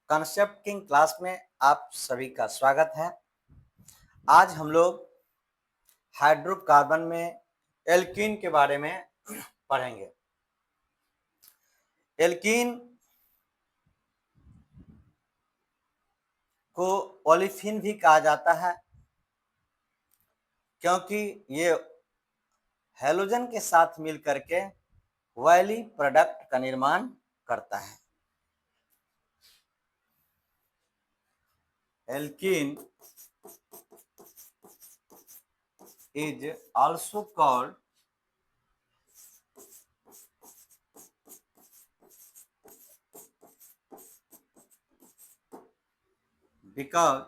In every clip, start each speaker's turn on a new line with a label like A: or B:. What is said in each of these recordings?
A: Concept king class में आप सभी का स्वागत है। आज हम लोग हाइड्रोकार्बन में एल्कीन के बारे में पढ़ेंगे। एल्कीन को ओलेफिन भी कहा जाता है क्योंकि ये हैलोजन के साथ मिल करके ऑयली प्रोडक्ट का निर्माण करता है। Alkene is also called because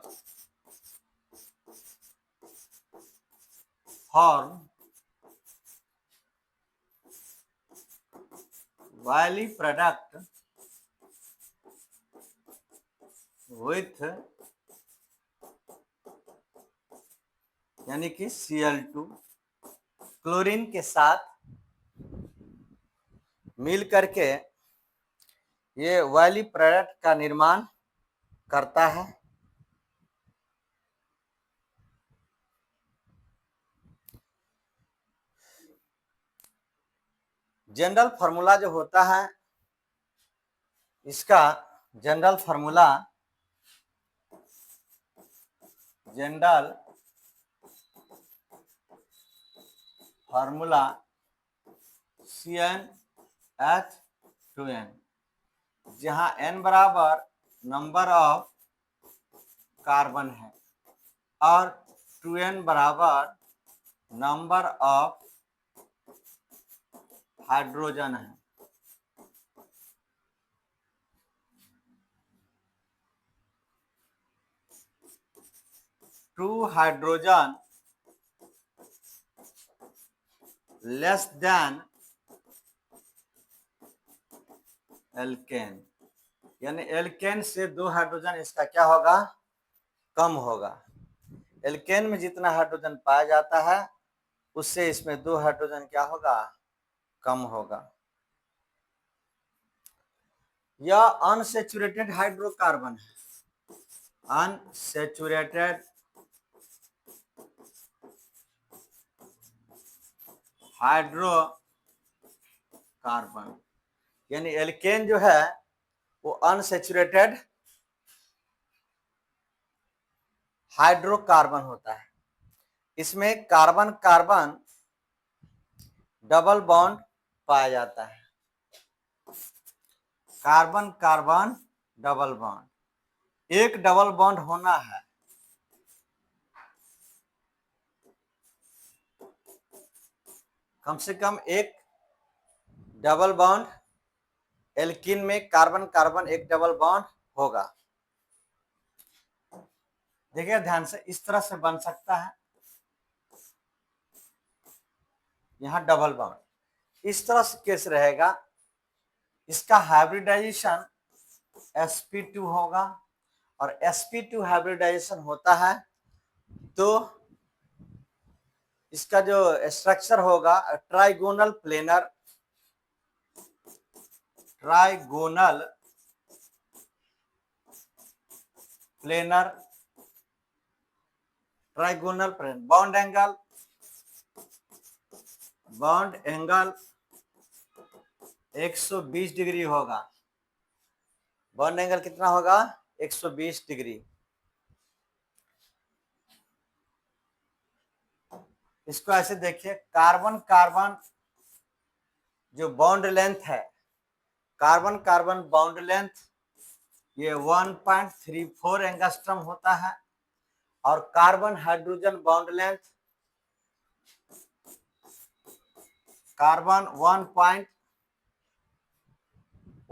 A: form oily product with यानी कि Cl2 क्लोरीन के साथ मिल करके ये ऑयली प्रोडक्ट का निर्माण करता है। जनरल फार्मूला जो होता है, इसका जनरल फार्मूला CnH2n, जहां n बराबर नंबर ऑफ कार्बन है और 2n बराबर नंबर ऑफ हाइड्रोजन है। Two hydrogen less than alkane, यानी एल्केन से 2 हाइड्रोजन इसका क्या होगा, कम होगा। एल्केन में जितना हाइड्रोजन पाया जाता है उससे इसमें 2 हाइड्रोजन क्या होगा, कम होगा। यह अनसैचुरेटेड हाइड्रोकार्बन है। अनसैचुरेटेड हाइड्रोकार्बन यानी एल्केन जो है वो अनसैचुरेटेड हाइड्रोकार्बन होता है। इसमें कार्बन कार्बन डबल बॉन्ड पाया जाता है। कार्बन कार्बन डबल बॉन्ड, एक डबल बॉन्ड होना है। कम से कम एक डबल बॉन्ड एल्कीन में कार्बन कार्बन एक डबल बॉन्ड होगा। देखिए ध्यान से, इस तरह से बन सकता है, यहां डबल बॉन्ड इस तरह से केस रहेगा। इसका हाइब्रिडाइजेशन sp2 होगा और sp2 हाइब्रिडाइजेशन होता है तो इसका जो स्ट्रक्चर होगा trigonal planar bond angle 120 degree होगा। बॉन्ड एंगल कितना होगा, 120 डिग्री। इसको ऐसे देखिए, कार्बन कार्बन जो बॉन्ड लेंथ है, कार्बन कार्बन बॉन्ड लेंथ ये 1.34 एंगस्ट्रम होता है और carbon hydrogen bond length carbon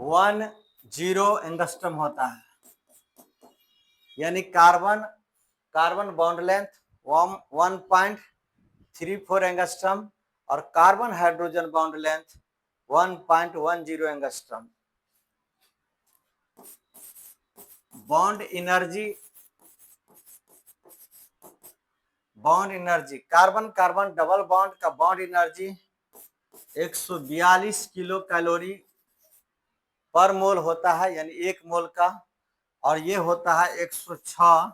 A: 1.10 angstrom होता है। यानी carbon carbon bond length 1.34 angstrom और carbon hydrogen bond length 1.10 angstrom. Bond energy carbon carbon double bond का बॉन्ड एनर्जी 142 किलो कैलोरी पर मोल होता है, यानी 1 मोल का। और ये होता है 106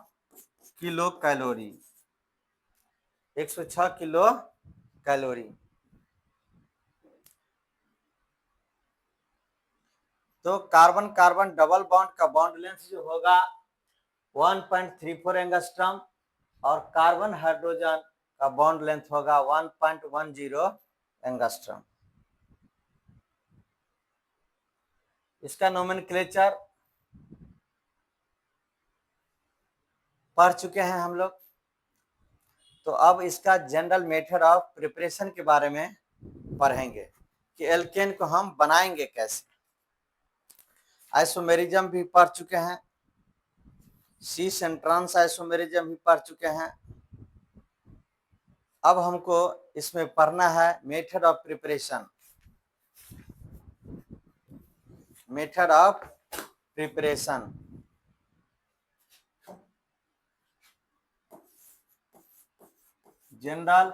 A: किलो कैलोरी, 106 किलो कैलोरी। तो कार्बन कार्बन डबल बॉन्ड का बॉन्ड लेंथ जो होगा 1.34 एंगस्ट्रॉम और कार्बन हाइड्रोजन का बॉन्ड लेंथ होगा 1.10 एंगस्ट्रॉम। इसका नोमेनक्लेचर पढ़ चुके हैं हम लोग। तो अब इसका जनरल मेथड ऑफ प्रिपरेशन के बारे में पढ़ेंगे कि एल्केन को हम बनाएंगे कैसे। आइसोमेरिज्म भी पढ़ चुके हैं, सीस एंड ट्रांस आइसोमेरिज्म भी पढ़ चुके हैं। अब हमको इसमें पढ़ना है method of preparation, method of preparation. General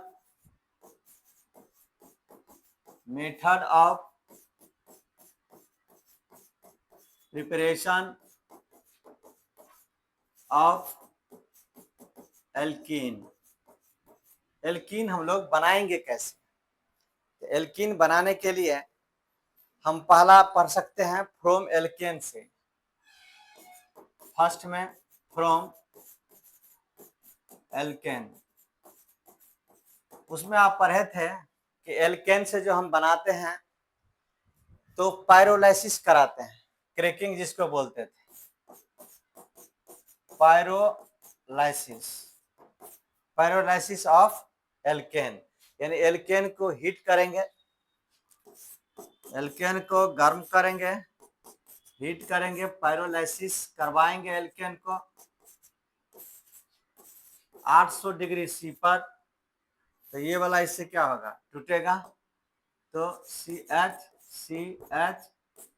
A: method of preparation of alkene. Alkene हम लोग बनाएंगे कैसे? तो एल्कीन बनाने के लिए हम पहला पढ़ सकते हैं फ्रॉम एल्केन से। फर्स्ट में फ्रॉम एल्केन, उसमें आप पढ़े थे कि एल्केन से जो हम बनाते हैं तो पायरोलाइसिस कराते हैं, क्रैकिंग जिसको बोलते थे, पायरोलाइसिस, पायरोलाइसिस ऑफ एल्केन। यानी एल्केन को हीट करेंगे, एल्केन को गर्म करेंगे, हीट करेंगे, पायरोलाइसिस करवाएंगे एल्केन को 800 डिग्री सी पर। तो ये वाला इससे क्या होगा, टूटेगा। तो CH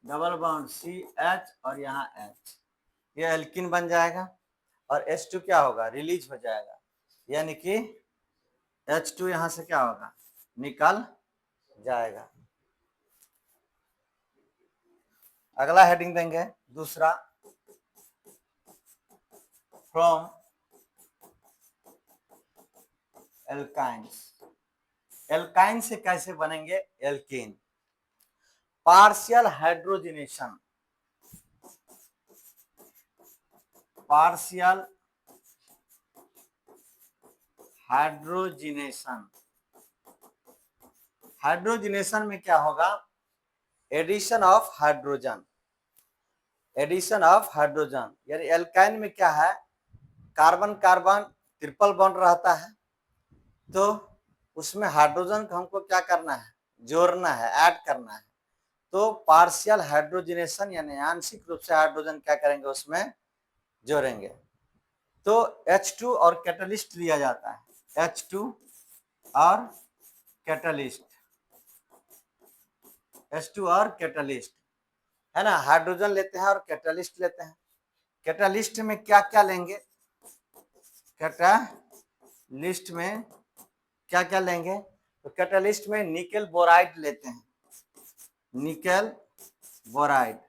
A: डबल बॉन्ड CH और यहाँ H, ये एल्कीन बन जाएगा। और H2 क्या होगा, रिलीज हो जाएगा, यानी कि H2 यहाँ से क्या होगा, निकल जाएगा। अगला हेडिंग देंगे दूसरा, फ्रॉम एल्काइंस। एल्काइन से कैसे बनेंगे alkene? Partial hydrogenation, partial hydrogenation. Hydrogenation में क्या होगा, addition of hydrogen, addition of hydrogen. यानी एल्काइन में क्या है, कार्बन कार्बन ट्रिपल बॉन्ड रहता है, तो उसमें हाइड्रोजन को हमको क्या करना है, जोड़ना है, ऐड करना है। तो पार्शियल हाइड्रोजिनेशन यानी आंशिक रूप से हाइड्रोजन क्या करेंगे, उसमें जोड़ेंगे। तो H2 और कैटलिस्ट लिया जाता है, H2 और कैटलिस्ट, H2 और कैटलिस्ट, है ना। हाइड्रोजन लेते हैं और कैटलिस्ट लेते हैं। कैटलिस्ट में क्या क्या लेंगे, कैटलिस्ट में क्या क्या लेंगे, तो कैटलिस्ट में निकेल बोराइड लेते हैं, nickel boride,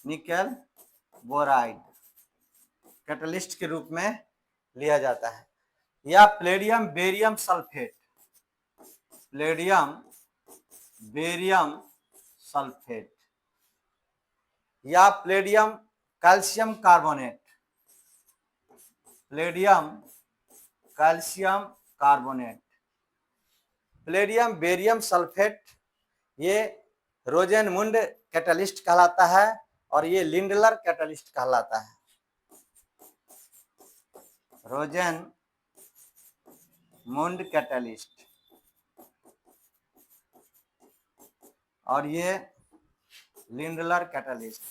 A: nickel boride catalyst के रूप में लिया जाता है। या palladium barium sulphate, palladium barium sulphate, या palladium calcium carbonate, palladium calcium carbonate. Palladium barium sulphate ये रोजेनमुंड कैटलिस्ट कहलाता है और ये लिंडलर कैटलिस्ट कहलाता है, रोजेनमुंड कैटलिस्ट, और ये Lindlar catalyst.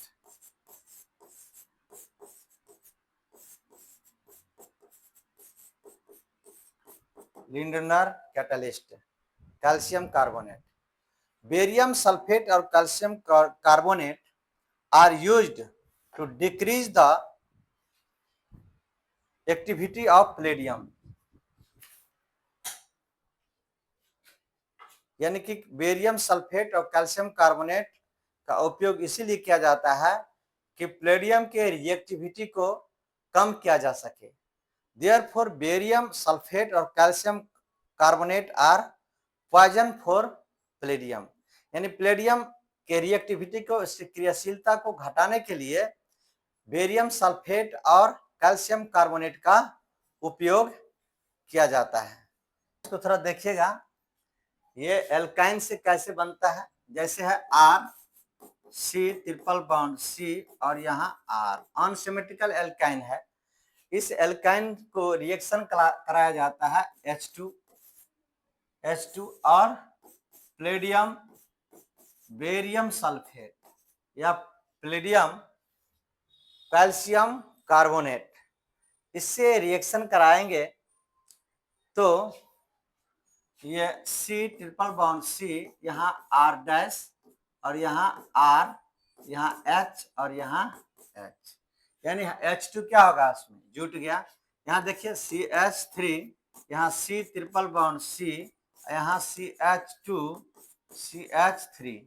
A: Lindlar catalyst, calcium carbonate. Barium sulphate और calcium carbonate are used to decrease the activity of palladium। यानी कि बेरियम सल्फेट और कैल्शियम कार्बोनेट का उपयोग इसीलिए किया जाता है कि प्लेडियम के रिएक्टिविटी को कम किया जा सके। देयरफॉर बेरियम सल्फेट और calcium carbonate are poison for palladium, यानी प्लेडियम के रिएक्टिविटी को, इसकी क्रियाशीलता को घटाने के लिए बेरियम सल्फेट और कैल्शियम कार्बोनेट का उपयोग किया जाता है। इसको थोड़ा देखिएगा, ये एल्काइन से कैसे बनता है। जैसे है R C triple bond C और यहाँ आर, अनसिमेट्रिकल एल्काइन है। इस एल्काइन को रिएक्शन कराया जाता है H2 और प्लेडियम बेरियम सल्फेट या प्लेडियम कैल्शियम कार्बोनेट, इससे रिएक्शन कराएंगे तो ये सी ट्रिपल बॉन्ड सी, यहाँ आर डैश और यहाँ आर, यहाँ एच और यहाँ एच, यानी H2 क्या होगा, इसमें जुट गया। यहाँ देखिए CH3, यहाँ C ट्रिपल बॉन्ड C, यहाँ CH2 CH3,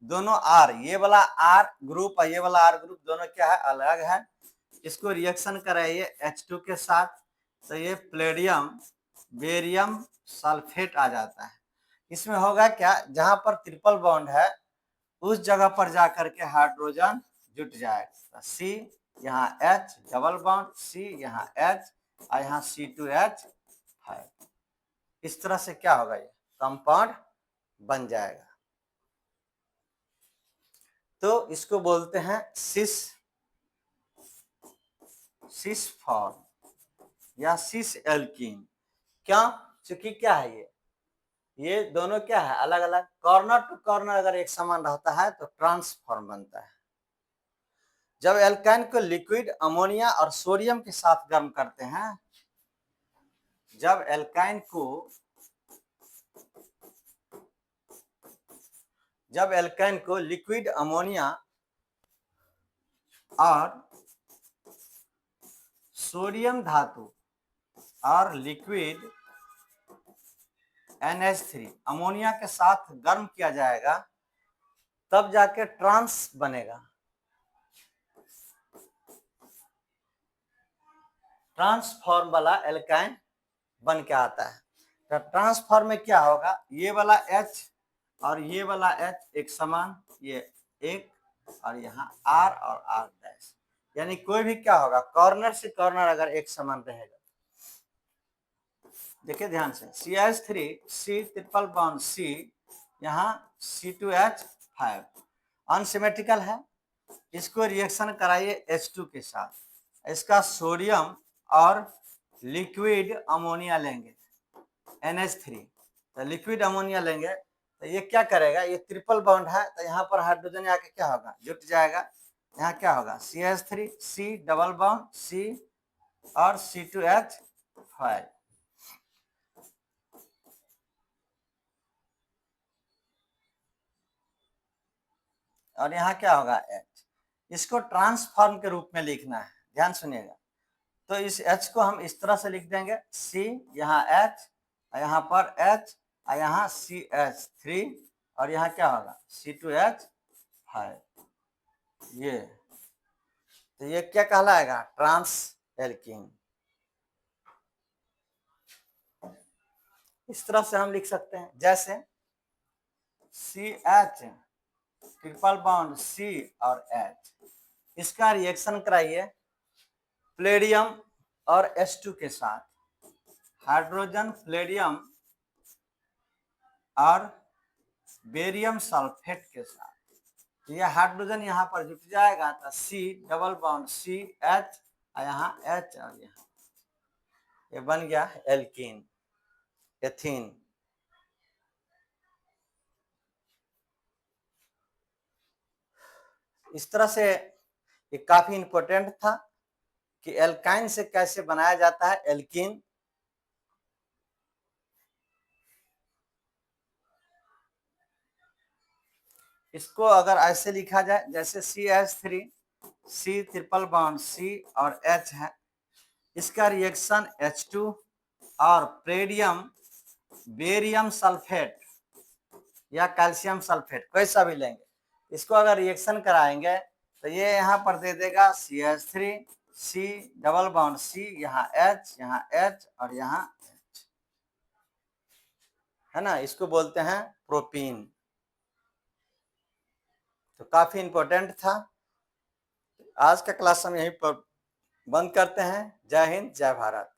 A: दोनों आर, ये वाला आर ग्रुप और ये वाला आर ग्रुप दोनों क्या है, अलग है। इसको रिएक्शन कराइए H2 के साथ तो ये प्लेडियम बेरियम सल्फेट आ जाता है। इसमें होगा क्या, जहां पर ट्रिपल बॉन्ड है उस जगह पर जाकर के हाइड्रोजन जुट जाएगा। C यहाँ H डबल बॉन्ड, C यहाँ H और यहाँ C2H5, इस तरह से क्या होगा, ये कंपाउंड बन जाएगा। तो इसको बोलते हैं सिस फॉर्म या सिस एल्कीन। क्यों, चूंकि क्या है, ये दोनों क्या है, अलग अलग। कॉर्नर टू कॉर्नर अगर एक समान रहता है तो ट्रांसफॉर्म बनता है। जब एल्काइन को लिक्विड अमोनिया और सोडियम के साथ गर्म करते हैं, जब एल्काइन को लिक्विड अमोनिया और सोडियम धातु और लिक्विड NH3 अमोनिया के साथ गर्म किया जाएगा, तब जाके ट्रांस बनेगा। ट्रांसफॉर्म वाला एल्काइन बन के आता है। तो ट्रांसफॉर्म में क्या होगा, ये वाला H और ये वाला H एक समान, ये एक और यहाँ R और R डैश, यानी कोई भी क्या होगा, कॉर्नर से कॉर्नर अगर एक समान रहेगा। देखिए ध्यान से, CH3 C triple bond C, यहाँ C2H5 अनसिमेट्रिकल है। इसको रिएक्शन कराइए H2 के साथ, इसका सोडियम और लिक्विड अमोनिया लेंगे NH3, तो लिक्विड अमोनिया लेंगे तो ये क्या करेगा, ये ट्रिपल बॉन्ड है तो यहाँ पर हाइड्रोजन आके क्या होगा, जुट जाएगा। यहाँ क्या होगा, CH3 C double bond C और C2H5, और यहाँ क्या होगा H। इसको ट्रांसफॉर्म के रूप में लिखना है, ध्यान सुनिएगा। तो इस H को हम इस तरह से लिख देंगे, C यहाँ H, यहाँ पर H, यहाँ CH3 और यहाँ क्या होगा C2H5। ये तो ये क्या कहलाएगा, ट्रांस एल्कीन। इस तरह से हम लिख सकते हैं, जैसे CH ट्रिपल बॉन्ड C और H, इसका रिएक्शन कराइए प्लेडियम और H2 के साथ, हाइड्रोजन प्लेडियम और बेरियम सल्फेट के साथ, यह हाइड्रोजन यहाँ पर जुट जाएगा तो C double bond C H और यहाँ H और यहाँ, ये बन गया एल्कीन, एथीन। इस तरह से ये काफी इंपॉर्टेंट था कि एल्काइन से कैसे बनाया जाता है एल्कीन। इसको अगर ऐसे लिखा जाए, जैसे CH3 C triple bond C और H है, इसका रिएक्शन H2 और प्लेडियम बेरियम सल्फेट या कैल्शियम सल्फेट, कैसा भी लेंगे, इसको अगर रिएक्शन कराएंगे तो ये यहाँ पर दे देगा CH3 C double bond C, यहाँ H और यहाँ H, है ना। इसको बोलते हैं प्रोपीन। तो काफी इंपॉर्टेंट था। आज का क्लास हम यहीं पर बंद करते हैं। जय हिंद, जय भारत।